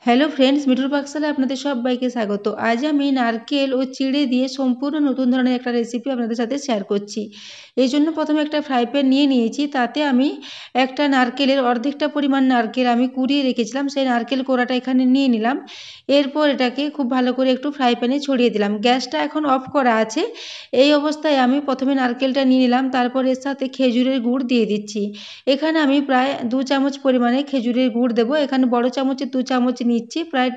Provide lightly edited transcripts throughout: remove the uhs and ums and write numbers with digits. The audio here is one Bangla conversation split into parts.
হ্যালো ফ্রেন্ডস, মিঠুর পাকশালায় আপনাদের সবাইকে স্বাগত। আজ আমি নারকেল ও চিড়ে দিয়ে সম্পূর্ণ নতুন ধরনের একটা রেসিপি আপনাদের সাথে শেয়ার করছি। এই জন্য প্রথমে একটা ফ্রাই প্যান নিয়ে নিয়েছি। তাতে আমি একটা নারকেলের অর্ধেকটা পরিমাণ নারকেল আমি কুড়িয়ে রেখেছিলাম, সেই নারকেল কোড়াটা এখানে নিয়ে নিলাম। এরপর এটাকে খুব ভালো করে একটু ফ্রাই প্যানে ছড়িয়ে দিলাম। গ্যাসটা এখন অফ করা আছে। এই অবস্থায় আমি প্রথমে নারকেলটা নিয়ে নিলাম, তারপর এর সাথে খেজুরের গুড় দিয়ে দিচ্ছি। এখানে আমি প্রায় 2 চামচ পরিমাণে খেজুরের গুড় দেবো। এখানে বড় চামচে 2 চামচ নিচ্ছি, প্রায়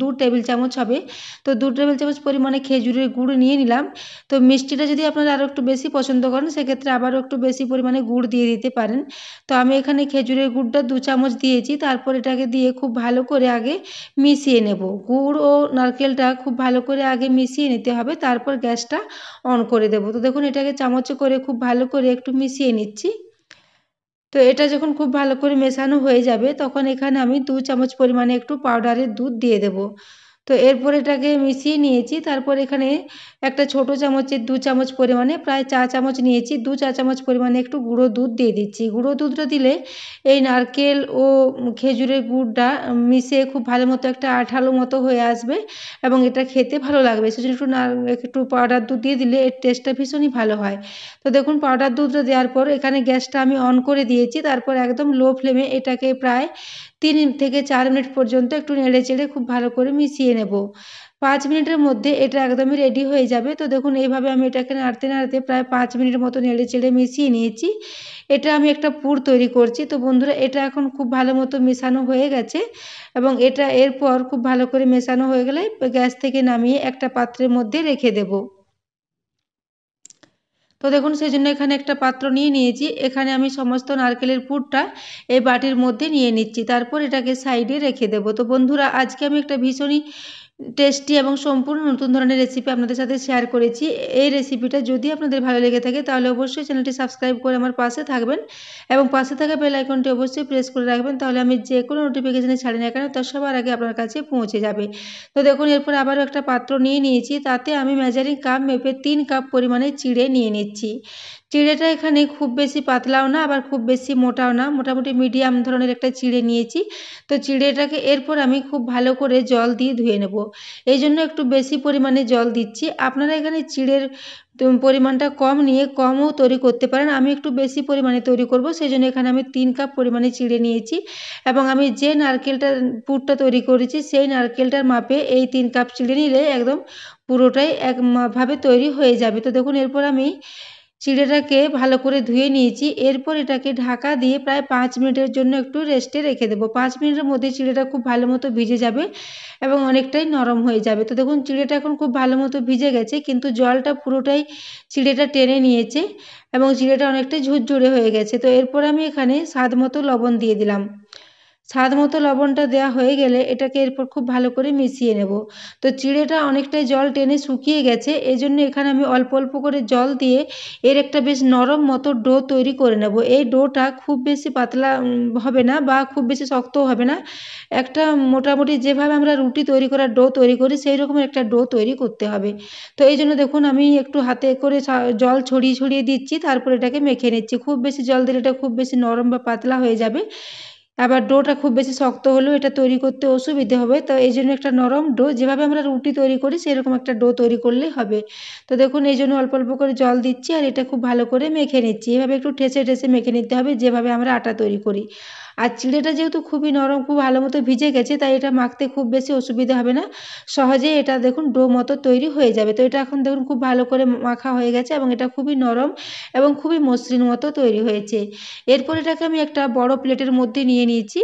2 টেবিল চামচ হবে। তো 2 টেবিল চামচ পরিমাণে খেজুরের গুড় নিয়ে নিলাম। তো মিষ্টিটা যদি আপনারা আরও একটু বেশি পছন্দ করেন, সেক্ষেত্রে আবারও একটু বেশি পরিমাণে গুড় দিয়ে দিতে পারেন। তো আমি এখানে খেজুরের গুড়টা 2 চামচ দিয়েছি। তারপর এটাকে দিয়ে খুব ভালো করে আগে মিশিয়ে নেব। গুড় ও নারকেলটা খুব ভালো করে আগে মিশিয়ে নিতে হবে, তারপর গ্যাসটা অন করে দেবো। তো দেখুন, এটাকে চামচে করে খুব ভালো করে একটু মিশিয়ে নিচ্ছি। তো এটা যখন খুব ভালো করে মেশানো হয়ে যাবে, তখন এখানে আমি 2 চামচ পরিমাণে একটু পাউডারের দুধ দিয়ে দেব। তো এরপর এটাকে মিশিয়ে নিয়েছি। তারপর এখানে একটা ছোট চামচের 2 চামচ পরিমাণে, প্রায় 4 চামচ নিয়েছি, 2 চা চামচ পরিমাণে একটু গুঁড়ো দুধ দিয়ে দিচ্ছি। গুঁড়ো দুধটা দিলে এই নারকেল ও খেজুরের গুড়টা মিশে খুব ভালো মতো একটা আঠালো মতো হয়ে আসবে এবং এটা খেতে ভালো লাগবে। সেজন্য একটু পাউডার দুধ দিয়ে দিলে এর টেস্টটা ভীষণই ভালো হয়। তো দেখুন, পাউডার দুধটা দেওয়ার পর এখানে গ্যাসটা আমি অন করে দিয়েছি। তারপর একদম লো ফ্লেমে এটাকে প্রায় 3 থেকে 4 মিনিট পর্যন্ত একটু নেড়ে চেড়ে খুব ভালো করে মিশিয়ে নেব। 5 মিনিটের মধ্যে এটা একদমই রেডি হয়ে যাবে। তো দেখুন, এইভাবে আমি এটাকে নাড়তে নাড়তে প্রায় 5 মিনিটের মতো নেড়ে চেড়ে মিশিয়ে নিয়েছি। এটা আমি একটা পুর তৈরি করছি। তো বন্ধুরা, এটা এখন খুব ভালো মতো মেশানো হয়ে গেছে এবং এটা এরপর খুব ভালো করে মেশানো হয়ে গেলে গ্যাস থেকে নামিয়ে একটা পাত্রের মধ্যে রেখে দেব। তো দেখুন, সেই জন্য এখানে একটা পাত্র নিয়ে নিয়েছি। এখানে আমি সমস্ত নারকেলের পুরটা এই বাটির মধ্যে নিয়ে নিচ্ছি। তারপর এটাকে সাইডে রেখে দেব। তো বন্ধুরা, আজকে আমি একটা ভীষণই টেস্টি এবং সম্পূর্ণ নতুন ধরনের রেসিপি আপনাদের সাথে শেয়ার করেছি। এই রেসিপিটা যদি আপনাদের ভালো লেগে থাকে, তাহলে অবশ্যই চ্যানেলটি সাবস্ক্রাইব করে আমার পাশে থাকবেন এবং পাশে থাকা বেল আইকনটি অবশ্যই প্রেস করে রাখবেন। তাহলে আমি যে কোনো নোটিফিকেশানে ছাড়ি না কেন, তার সবার আগে আপনার কাছে পৌঁছে যাবে। তো দেখুন, এরপর আবারও একটা পাত্র নিয়ে নিয়েছি। তাতে আমি মেজারিং কাপ মেপে 3 কাপ পরিমাণে চিড়ে নিয়ে নিচ্ছি। চিড়েটা এখানে খুব বেশি পাতলাও না, আবার খুব বেশি মোটাও না, মোটামুটি মিডিয়াম ধরনের একটা চিড়ে নিয়েছি। তো চিড়েটাকে এরপর আমি খুব ভালো করে জল দিয়ে ধুয়ে নেব। এই জন্য একটু বেশি পরিমাণে জল দিচ্ছি। আপনারা এখানে চিড়ের পরিমাণটা কম নিয়ে কমও তৈরি করতে পারেন। আমি একটু বেশি পরিমাণে তৈরি করব, সেই জন্য এখানে আমি 3 কাপ পরিমাণে চিড়ে নিয়েছি এবং আমি যে নারকেলটার পুরটা তৈরি করেছি, সেই নারকেলটার মাপে এই 3 কাপ চিড়ে নিলে একদম পুরোটাই একভাবে তৈরি হয়ে যাবে। তো দেখুন, এরপর আমি চিড়েটাকে ভালো করে ধুয়ে নিয়েছি। এরপর এটাকে ঢাকা দিয়ে প্রায় 5 মিনিটের জন্য একটু রেস্টে রেখে দেবো। 5 মিনিটের মধ্যে চিড়েটা খুব ভালো মতো ভিজে যাবে এবং অনেকটাই নরম হয়ে যাবে। তো দেখুন, চিড়েটা এখন খুব ভালো মতো ভিজে গেছে, কিন্তু জলটা পুরোটাই চিড়েটা টেনে নিয়েছে এবং চিড়েটা অনেকটাই ঝুরঝুরে হয়ে গেছে। তো এরপর আমি এখানে স্বাদ মতো লবণ দিয়ে দিলাম। স্বাদ মতো লবণটা দেওয়া হয়ে গেলে এটাকে এরপর খুব ভালো করে মিশিয়ে নেব। তো চিড়েটা অনেকটাই জল টেনে শুকিয়ে গেছে, এই জন্য এখানে আমি অল্প অল্প করে জল দিয়ে এর একটা বেশ নরম মতো ডো তৈরি করে নেব। এই ডোটা খুব বেশি পাতলা হবে না বা খুব বেশি শক্তও হবে না। একটা মোটামুটি যেভাবে আমরা রুটি তৈরি করার ডো তৈরি করি, সেই রকমের একটা ডো তৈরি করতে হবে। তো এই জন্য দেখুন, আমি একটু হাতে করে জল ছড়িয়ে ছড়িয়ে দিচ্ছি, তারপর এটাকে মেখে নিচ্ছি। খুব বেশি জল দিলে এটা খুব বেশি নরম বা পাতলা হয়ে যাবে। আবার ডোটা খুব বেশি শক্ত হলেও এটা তৈরি করতে অসুবিধে হবে। তো এই জন্য একটা নরম ডো, যেভাবে আমরা রুটি তৈরি করি সেরকম একটা ডো তৈরি করলেই হবে। তো দেখুন, এই জন্য অল্প অল্প করে জল দিচ্ছি আর এটা খুব ভালো করে মেখে নিচ্ছি। এভাবে একটু ঠেসে ঠেসে মেখে নিতে হবে, যেভাবে আমরা আটা তৈরি করি। আর চিড়েটা যেহেতু খুবই নরম, খুব ভালো মতো ভিজে গেছে, তাই এটা মাখতে খুব বেশি অসুবিধা হবে না। সহজেই এটা দেখুন ডো মতো তৈরি হয়ে যাবে। তো এটা এখন দেখুন খুব ভালো করে মাখা হয়ে গেছে এবং এটা খুবই নরম এবং খুবই মসৃণ মতো তৈরি হয়েছে। এরপর এটাকে আমি একটা বড় প্লেটের মধ্যে নিয়ে নিয়েছি।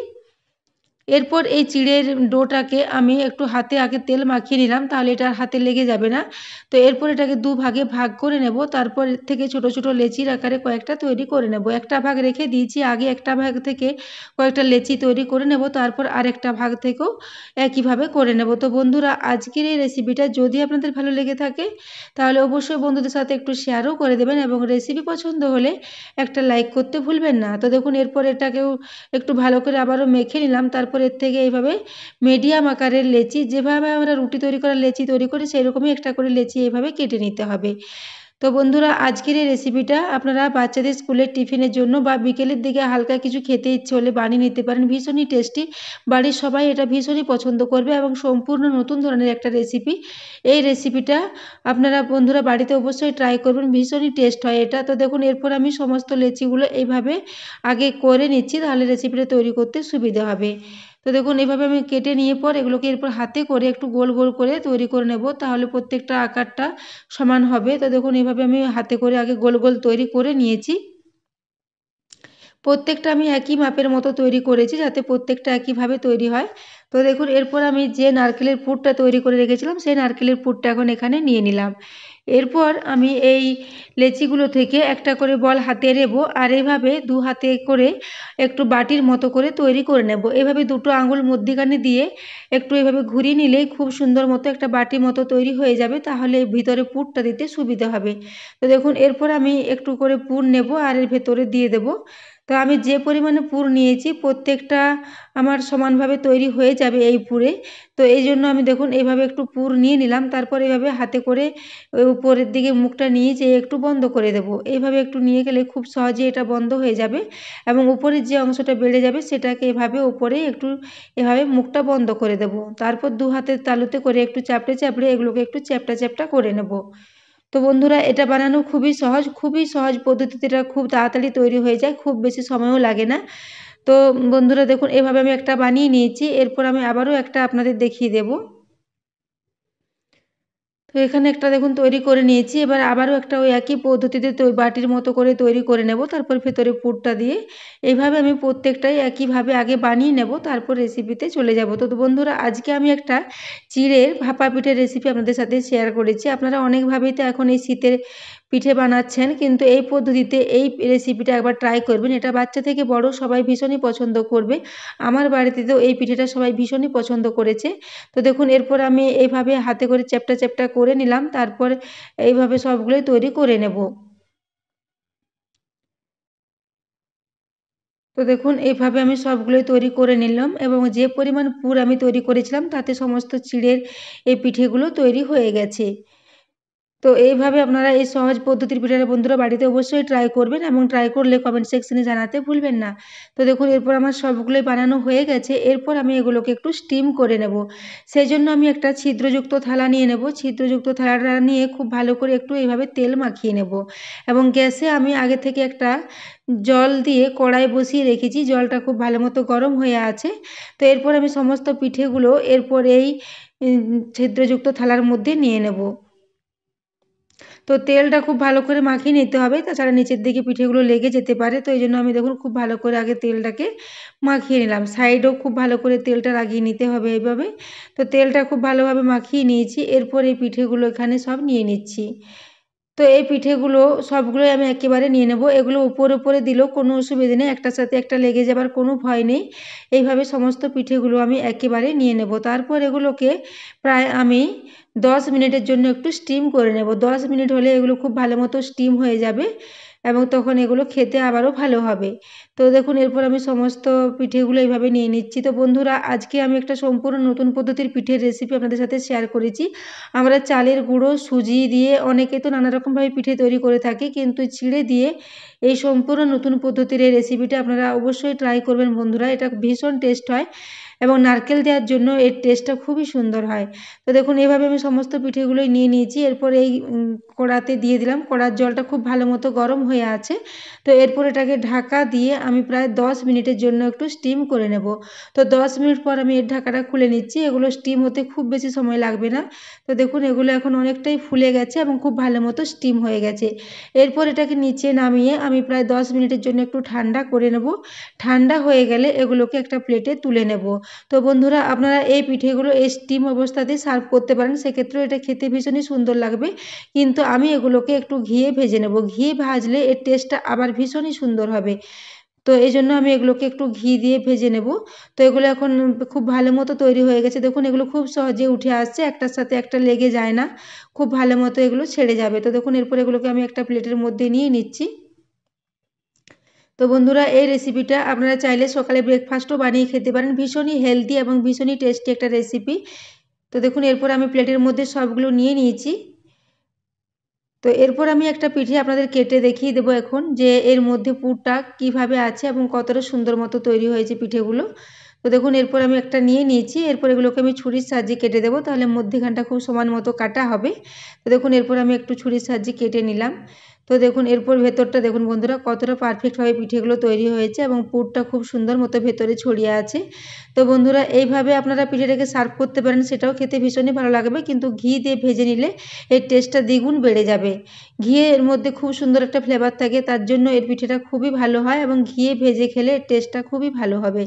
এরপর এই চিড়ের ডোটাকে আমি একটু হাতে আগে তেল মাখিয়ে নিলাম, তাহলে এটা আর হাতে লেগে যাবে না। তো এরপর এটাকে দুভাগে ভাগ করে নেব। তারপর এর থেকে ছোট ছোট লেচির আকারে কয়েকটা তৈরি করে নেব। একটা ভাগ রেখে দিয়েছি, আগে একটা ভাগ থেকে কয়েকটা লেচি তৈরি করে নেব, তারপর আরেকটা ভাগ থেকেও একইভাবে করে নেব। তো বন্ধুরা, আজকের এই রেসিপিটা যদি আপনাদের ভালো লেগে থাকে, তাহলে অবশ্যই বন্ধুদের সাথে একটু শেয়ারও করে দেবেন এবং রেসিপি পছন্দ হলে একটা লাইক করতে ভুলবেন না। তো দেখুন, এরপর এটাকেও একটু ভালো করে আবারও মেখে নিলাম। তারপর এর থেকে এইভাবে মিডিয়াম আকারের লেচি, যেভাবে আমরা রুটি তৈরি করার লেচি তৈরি করি, সেই রকমই একটা করে লেচি এইভাবে কেটে নিতে হবে। তো তো বন্ধুরা আজকের এই রেসিপিটা আপনারা বাচ্চাদের স্কুলের টিফিনের জন্য বা বিকেলের দিকে হালকা কিছু খেতে ইচ্ছে হলে বানিয়ে নিতে পারেন। ভীষণই টেস্টি, বাড়ির সবাই এটা ভীষণই পছন্দ করবে এবং সম্পূর্ণ নতুন ধরনের একটা রেসিপি। এই রেসিপিটা আপনারা বন্ধুরা বাড়িতে অবশ্যই ট্রাই করবেন, ভীষণই টেস্ট হয় এটা। তো দেখুন এরপর আমি সমস্ত লেচিগুলো এইভাবে আগে করে নিচ্ছি, তাহলে রেসিপিটা তৈরি করতে সুবিধা হবে। তো দেখুন এভাবে আমি কেটে নিয়ে পর এগুলোকে এরপর হাতে করে একটু গোল গোল করে তৈরি করে নেব, তাহলে প্রত্যেকটা আকারটা সমান হবে। তো দেখুন এভাবে আমি হাতে করে আগে গোল গোল তৈরি করে নিয়েছি। প্রত্যেকটা আমি একই মাপের মতো তৈরি করেছি, যাতে প্রত্যেকটা একইভাবে তৈরি হয়। তো দেখুন এরপর আমি যে নারকেলের পুরটা তৈরি করে রেখেছিলাম সেই নারকেলের পুরটা এখন এখানে নিয়ে নিলাম। এরপর আমি এই লেচিগুলো থেকে একটা করে বল হাতে নেব, আর এইভাবে দু হাতে করে একটু বাটির মতো করে তৈরি করে নেব। এভাবে দুটো আঙুল মধ্যিখানে দিয়ে একটু এভাবে ঘুরিয়ে নিলেই খুব সুন্দর মতো একটা বাটি মতো তৈরি হয়ে যাবে, তাহলে ভিতরে পুরটা দিতে সুবিধা হবে। তো দেখুন এরপর আমি একটু করে পুর নেব আর এর ভেতরে দিয়ে দেব। তো আমি যে পরিমাণে পুর নিয়েছি প্রত্যেকটা আমার সমানভাবে তৈরি হয়ে যাবে এই পুরে। তো এই জন্য আমি দেখুন এইভাবে একটু পুর নিয়ে নিলাম, তারপর এইভাবে হাতে করে ওই উপরের দিকে মুখটা নিয়ে যেয়ে একটু বন্ধ করে দেব। এইভাবে একটু নিয়ে গেলে খুব সহজে এটা বন্ধ হয়ে যাবে এবং উপরের যে অংশটা বেড়ে যাবে সেটাকে এভাবে উপরে একটু এভাবে মুখটা বন্ধ করে দেব। তারপর দু হাতের তালুতে করে একটু চাপড়ে চাপড়ে এগুলোকে একটু চ্যাপটা চ্যাপটা করে নেব। তো বন্ধুরা এটা বানানো খুবই সহজ পদ্ধতিতে, এটা খুব তাড়াতাড়ি তৈরি হয়ে যায়, খুব বেশি সময়ও লাগে না। তো বন্ধুরা দেখুন এভাবে আমি একটা বানিয়ে নিয়েছি, এরপর আমি আবারও একটা আপনাদের দেখিয়ে দেব। তো এখানে একটা দেখুন তৈরি করে নিয়েছি, এবার আবারও একটা ওই একই পদ্ধতিতে বাটির মতো করে তৈরি করে নেব, তারপর ভেতরে পুরটা দিয়ে এইভাবে আমি প্রত্যেকটাই একইভাবে আগে বানিয়ে নেব, তারপর রেসিপিতে চলে যাব। তো বন্ধুরা আজকে আমি একটা চিড়ের ভাপা পিঠের রেসিপি আপনাদের সাথে শেয়ার করেছি। আপনারা অনেকভাবেই তো এখন এই শীতের পিঠে বানাচ্ছেন, কিন্তু এই পদ্ধতিতে এই রেসিপিটা একবার ট্রাই করবেন, এটা বাচ্চা থেকে বড় সবাই ভীষণই পছন্দ করবে। আমার বাড়িতে তো এই পিঠেটা সবাই ভীষণই পছন্দ করেছে। তো দেখুন এরপর আমি এইভাবে হাতে করে চ্যাপটা চ্যাপটা করে নিলাম, তারপর এইভাবে সবগুলোই তৈরি করে নেব। তো দেখুন এইভাবে আমি সবগুলোই তৈরি করে নিলাম এবং যে পরিমাণ পুর আমি তৈরি করেছিলাম তাতে সমস্ত চিড়ের এই পিঠেগুলো তৈরি হয়ে গেছে। তো এইভাবে আপনারা এই সহজ পদ্ধতির পিঠাটা বন্ধুরা বাড়িতে অবশ্যই ট্রাই করবেন এবং ট্রাই করলে কমেন্ট সেকশনে জানাতে ভুলবেন না। তো দেখুন এরপর আমার সবগুলোই বানানো হয়ে গেছে, এরপর আমি এগুলোকে একটু স্টিম করে নেব। সেই জন্য আমি একটা ছিদ্রযুক্ত থালা নিয়ে নেব। ছিদ্রযুক্ত থালাটা নিয়ে খুব ভালো করে একটু এইভাবে তেল মাখিয়ে নেব এবং গ্যাসে আমি আগে থেকে একটা জল দিয়ে কড়াই বসিয়ে রেখেছি, জলটা খুব ভালো মতো গরম হয়ে আছে। তো এরপর আমি সমস্ত পিঠেগুলো এরপর এই ছিদ্রযুক্ত থালার মধ্যে নিয়ে নেব। তো তেলটা খুব ভালো করে মাখিয়ে নিতে হবে, তাছাড়া নিচের দিকে পিঠেগুলো লেগে যেতে পারে। তো এই জন্য আমি দেখুন খুব ভালো করে আগে তেলটাকে মাখিয়ে নিলাম, সাইডেও খুব ভালো করে তেলটা লাগিয়ে নিতে হবে এইভাবে। তো তেলটা খুব ভালোভাবে মাখিয়ে নিয়েছি, এরপর এই পিঠেগুলো এখানে সব নিয়ে নিচ্ছি। তো এই পিঠেগুলো সবগুলোই আমি একেবারে নিয়ে নেব। এগুলো উপরে উপরে দিলেও কোনো অসুবিধে নেই, একটার সাথে একটা লেগে যাবার কোনো ভয় নেই। এইভাবে সমস্ত পিঠেগুলো আমি একেবারে নিয়ে নেব। তারপর এগুলোকে প্রায় আমি 10 মিনিটের জন্য একটু স্টিম করে নেব। 10 মিনিট হলে এগুলো খুব ভালো মতো স্টিম হয়ে যাবে এবং তখন এগুলো খেতে আবারও ভালো হবে। তো দেখুন এরপর আমি সমস্ত পিঠেগুলো এইভাবে নিয়ে নিচ্ছি। তো বন্ধুরা আজকে আমি একটা সম্পূর্ণ নতুন পদ্ধতির পিঠের রেসিপি আপনাদের সাথে শেয়ার করেছি। আমরা চালের গুঁড়ো সুজি দিয়ে অনেকে তো নানা রকমভাবে পিঠে তৈরি করে থাকি, কিন্তু চিড়ে দিয়ে এই সম্পূর্ণ নতুন পদ্ধতির এই রেসিপিটা আপনারা অবশ্যই ট্রাই করবেন বন্ধুরা, এটা ভীষণ টেস্ট হয় এবং নারকেল দেওয়ার জন্য এর টেস্টটা খুবই সুন্দর হয়। তো দেখুন এইভাবে আমি সমস্ত পিঠেগুলোই নিয়ে নিয়েছি, এরপর এই কড়াতে দিয়ে দিলাম। কড়ার জলটা খুব ভালো মতো গরম হয়ে আছে। তো এরপর এটাকে ঢাকা দিয়ে আমি প্রায় 10 মিনিটের জন্য একটু স্টিম করে নেব। তো 10 মিনিট পর আমি এর ঢাকাটা খুলে নিচ্ছি। এগুলো স্টিম হতে খুব বেশি সময় লাগবে না। তো দেখুন এগুলো এখন অনেকটাই ফুলে গেছে এবং খুব ভালো মতো স্টিম হয়ে গেছে। এরপর এটাকে নিচে নামিয়ে আমি প্রায় 10 মিনিটের জন্য একটু ঠান্ডা করে নেব। ঠান্ডা হয়ে গেলে এগুলোকে একটা প্লেটে তুলে নেব। তো বন্ধুরা আপনারা এই পিঠেগুলো এই স্টিম অবস্থাতেই সার্ভ করতে পারেন, সেক্ষেত্রেও এটা খেতে ভীষণই সুন্দর লাগবে। কিন্তু আমি এগুলোকে একটু ঘিয়ে ভেজে নেব, ঘিয়ে ভাজলে এর টেস্টটা আবার ভীষণই সুন্দর হবে। তো এই জন্য আমি এগুলোকে একটু ঘি দিয়ে ভেজে নেব। তো এগুলো এখন খুব ভালো মতো তৈরি হয়ে গেছে, দেখুন এগুলো খুব সহজে উঠে আসছে, একটার সাথে একটা লেগে যায় না, খুব ভালো মতো এগুলো ছেড়ে যাবে। তো দেখুন এরপর এগুলোকে আমি একটা প্লেটের মধ্যে নিয়ে নিচ্ছি। তো বন্ধুরা এই রেসিপিটা আপনারা চাইলে সকালে ব্রেকফাস্টও বানিয়ে খেতে পারেন, ভীষণই হেলদি এবং ভীষণই টেস্টি একটা রেসিপি। তো দেখুন এরপর আমি প্লেটের মধ্যে সবগুলো নিয়ে নিয়েছি। তো এরপর আমি একটা পিঠে আপনাদের কেটে দেখিয়ে দেবো এখন যে এর মধ্যে পুরটা কিভাবে আছে এবং কতটা সুন্দর মতো তৈরি হয়েছে পিঠেগুলো। তো দেখুন এরপর আমি একটা নিয়ে নিয়েছি, এরপর এগুলোকে আমি ছুরির সাহায্যে কেটে দেবো, তাহলে মধ্যেখানটা খুব সমান মতো কাটা হবে। তো দেখুন এরপর আমি একটু ছুরির সাহায্যে কেটে নিলাম। তো দেখুন এরপর ভেতরটা দেখুন বন্ধুরা কতটা পারফেক্টভাবে পিঠেগুলো তৈরি হয়েছে এবং পুরটা খুব সুন্দর মতো ভেতরে ছড়িয়ে আছে। তো বন্ধুরা এইভাবে আপনারা পিঠেটাকে সার্ভ করতে পারেন, সেটাও খেতে ভীষণই ভালো লাগবে, কিন্তু ঘি দিয়ে ভেজে নিলে এর টেস্টটা দ্বিগুণ বেড়ে যাবে। ঘিয়ে এর মধ্যে খুব সুন্দর একটা ফ্লেভার থাকে, তার জন্য এর পিঠেটা খুবই ভালো হয় এবং ঘিয়ে ভেজে খেলে এর টেস্টটা খুবই ভালো হবে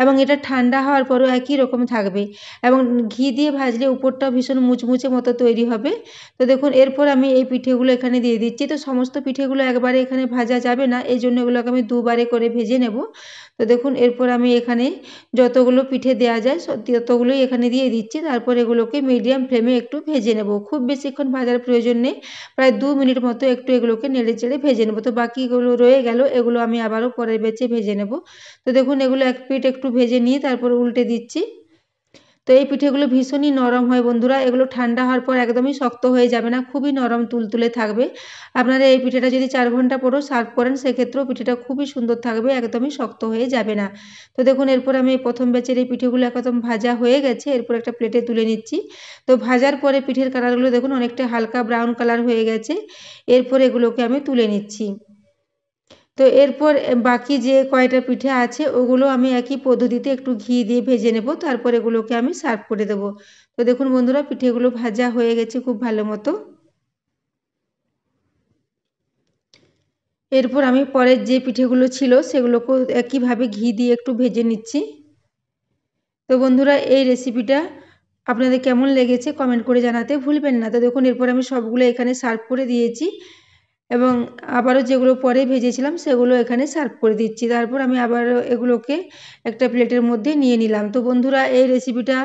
এবং এটা ঠান্ডা হওয়ার পরও একই রকম থাকবে এবং ঘি দিয়ে ভাজলে উপরটা ভীষণ মুচমুচে মতো তৈরি হবে। তো দেখুন এরপর আমি এই পিঠেগুলো এখানে দিয়ে দিচ্ছি। তো সমস্ত পিঠেগুলো একবারে এখানে ভাজা যাবে না, এই জন্য এগুলোকে আমি দুবারে করে ভেজে নেব। তো দেখুন এরপর আমি এখানে যতগুলো পিঠে দেওয়া যায় ততগুলোই এখানে দিয়ে দিচ্ছি, তারপর এগুলোকে মিডিয়াম ফ্লেমে একটু ভেজে নেব। খুব বেশিক্ষণ ভাজার প্রয়োজন নেই, প্রায় 2 মিনিট মতো একটু এগুলোকে নেড়ে চেড়ে ভেজে নেব। তো বাকিগুলো রয়ে গেল, এগুলো আমি আবারও পরের ব্যাচে ভেজে নেব। তো দেখুন এগুলো এক পিঠ একটু ভেজে নিয়ে তারপর উল্টে দিচ্ছি। তো এই পিঠেগুলো ভীষণই নরম হয় বন্ধুরা, এগুলো ঠান্ডা হওয়ার পর একদমই শক্ত হয়ে যাবে না, খুবই নরম তুলতুলে থাকবে। আপনারা এই পিঠেটা যদি 4 ঘন্টা পরেও সার্ভ করেন সেক্ষেত্রেও পিঠেটা খুবই সুন্দর থাকবে, একদমই শক্ত হয়ে যাবে না। তো দেখুন এরপর আমি প্রথম ব্যাচের এই পিঠেগুলো একদম ভাজা হয়ে গেছে, এরপর একটা প্লেটে তুলে নিচ্ছি। তো ভাজার পরে পিঠের কালারগুলো দেখুন অনেকটা হালকা ব্রাউন কালার হয়ে গেছে, এরপর এগুলোকে আমি তুলে নিচ্ছি। তো এরপর বাকি যে কয়টা পিঠে আছে ওগুলো আমি একই পদ্ধতিতে একটু ঘি দিয়ে ভেজে নেব, তারপর এগুলোকে আমি সার্ভ করে দেব। তো দেখুন বন্ধুরা পিঠেগুলো ভাজা হয়ে গেছে খুব ভালো মতো। এরপর আমি পরের যে পিঠেগুলো ছিল সেগুলোকেও একইভাবে ঘি দিয়ে একটু ভেজে নিচ্ছি। তো বন্ধুরা এই রেসিপিটা আপনাদের কেমন লেগেছে কমেন্ট করে জানাতে ভুলবেন না। তো দেখুন এরপর আমি সবগুলো এখানে সার্ভ করে দিয়েছি এবং আবারও যেগুলো পরে ভেজেছিলাম সেগুলো এখানে সার্ভ করে দিচ্ছি। তারপর আমি আবারও এগুলোকে একটা প্লেটের মধ্যে নিয়ে নিলাম। তো বন্ধুরা এই রেসিপিটা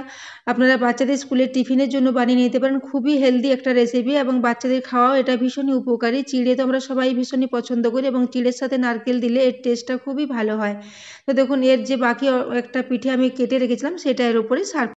আপনারা বাচ্চাদের স্কুলের টিফিনের জন্য বানিয়ে নিতে পারেন, খুবই হেলদি একটা রেসিপি এবং বাচ্চাদের খাওয়াও এটা ভীষণই উপকারী। চিড়ে তো আমরা সবাই ভীষণই পছন্দ করি এবং চিড়ের সাথে নারকেল দিলে এর টেস্টটা খুবই ভালো হয়। তো দেখুন এর যে বাকি একটা পিঠে আমি কেটে রেখেছিলাম সেটা এর উপরে সার্ভ